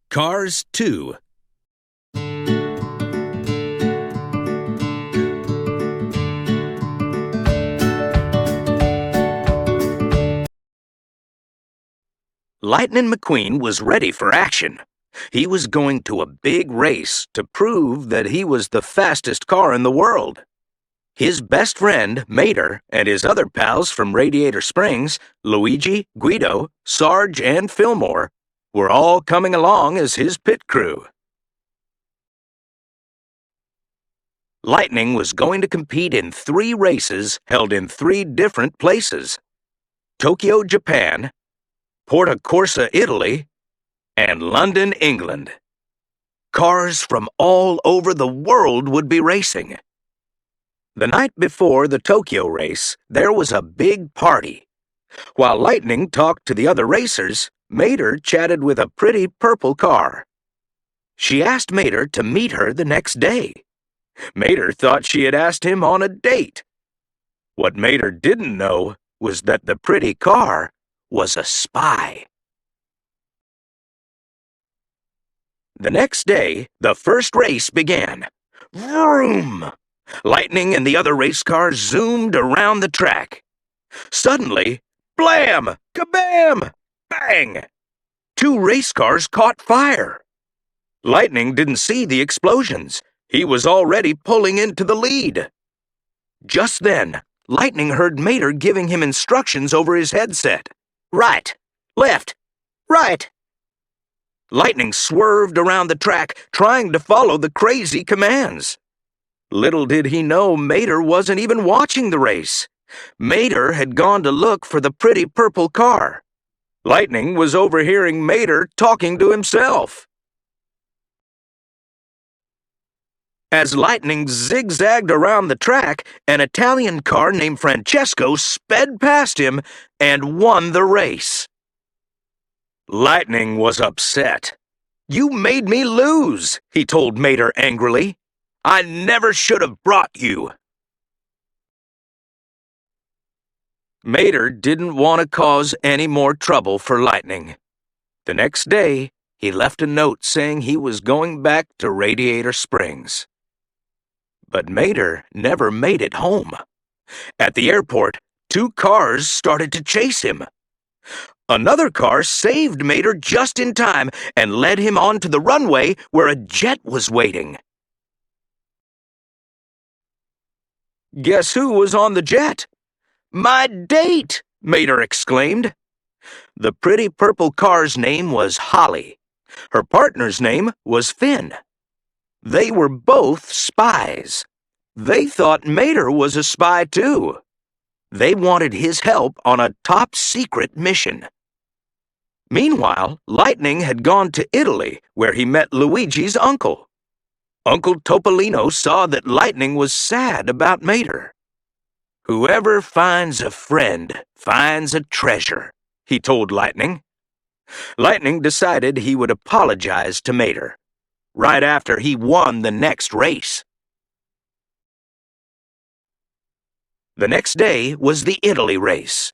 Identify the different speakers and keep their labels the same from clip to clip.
Speaker 1: Cars 2. Lightning McQueen was ready for action. He was going to a big race to prove that he was the fastest car in the world. His best friend, Mater, and his other pals from Radiator Springs, Luigi, Guido, Sarge, and Fillmore, were all coming along as his pit crew. Lightning was going to compete in 3 races held in 3 different places: Tokyo, Japan, Porto Corsa, Italy, and London, England. Cars from all over the world would be racing. The night before the Tokyo race, there was a big party. While Lightning talked to the other racers, Mater chatted with a pretty purple car. She asked Mater to meet her the next day. Mater thought she had asked him on a date. What Mater didn't know was that the pretty car was a spy. The next day, the first race began. Vroom! Lightning and the other race cars zoomed around the track. Suddenly, blam! Kabam! Bang! 2 race cars caught fire. Lightning didn't see the explosions. He was already pulling into the lead. Just then, Lightning heard Mater giving him instructions over his headset. Right, left, right. Lightning swerved around the track, trying to follow the crazy commands. Little did he know Mater wasn't even watching the race. Mater had gone to look for the pretty purple car. Lightning was overhearing Mater talking to himself. As Lightning zigzagged around the track, an Italian car named Francesco sped past him and won the race. Lightning was upset. "You made me lose," he told Mater angrily. "I never should have brought you." Mater didn't want to cause any more trouble for Lightning. The next day, he left a note saying he was going back to Radiator Springs. But Mater never made it home. At the airport, 2 cars started to chase him. Another car saved Mater just in time and led him onto the runway where a jet was waiting. Guess who was on the jet? "My date!" Mater exclaimed. The pretty purple car's name was Holly. Her partner's name was Finn. They were both spies. They thought Mater was a spy too. They wanted his help on a top-secret mission. Meanwhile, Lightning had gone to Italy, where he met Luigi's uncle. Uncle Topolino saw that Lightning was sad about Mater. "Whoever finds a friend finds a treasure," he told Lightning. Lightning decided he would apologize to Mater right after he won the next race. The next day was the Italy race.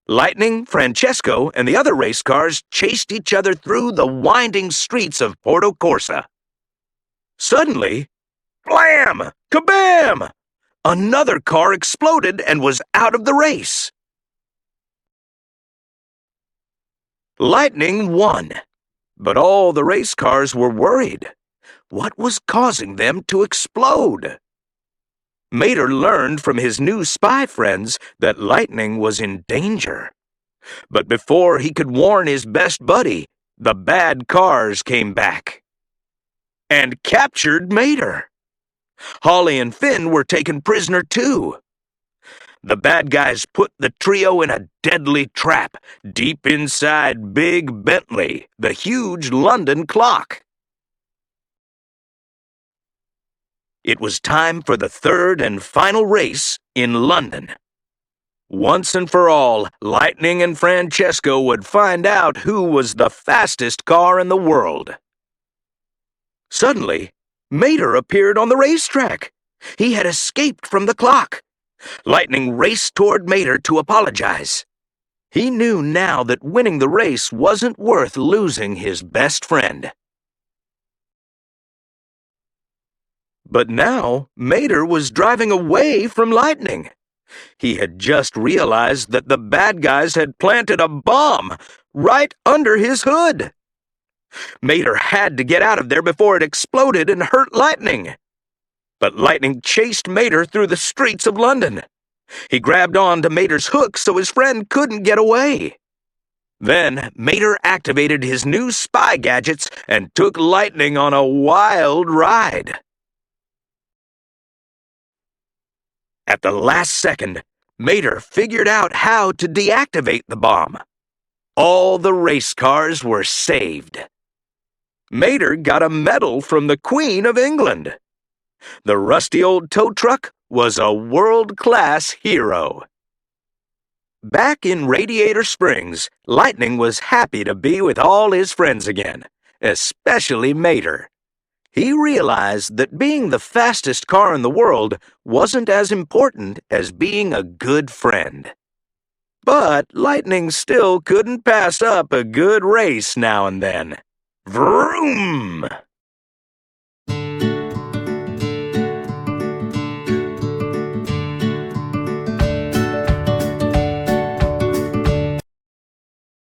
Speaker 1: Lightning, Francesco, and the other race cars chased each other through the winding streets of Porto Corsa. Suddenly, blam! Kabam! Another car exploded and was out of the race. Lightning won, but all the race cars were worried. What was causing them to explode? Mater learned from his new spy friends that Lightning was in danger. But before he could warn his best buddy, the bad cars came back and captured Mater. Holly and Finn were taken prisoner too. The bad guys put the trio in a deadly trap deep inside Big Bentley, the huge London clock. It was time for the 3rd and final race in London. Once and for all, Lightning and Francesco would find out who was the fastest car in the world. Suddenly, Mater appeared on the racetrack. He had escaped from the clock. Lightning raced toward Mater to apologize. He knew now that winning the race wasn't worth losing his best friend. But now Mater was driving away from Lightning. He had just realized that the bad guys had planted a bomb right under his hood. Mater had to get out of there before it exploded and hurt Lightning. But Lightning chased Mater through the streets of London. He grabbed on to Mater's hook so his friend couldn't get away. Then Mater activated his new spy gadgets and took Lightning on a wild ride. At the last second, Mater figured out how to deactivate the bomb. All the race cars were saved. Mater got a medal from the Queen of England. The rusty old tow truck was a world-class hero. Back in Radiator Springs, Lightning was happy to be with all his friends again, especially Mater. He realized that being the fastest car in the world wasn't as important as being a good friend. But Lightning still couldn't pass up a good race now and then. Vroom!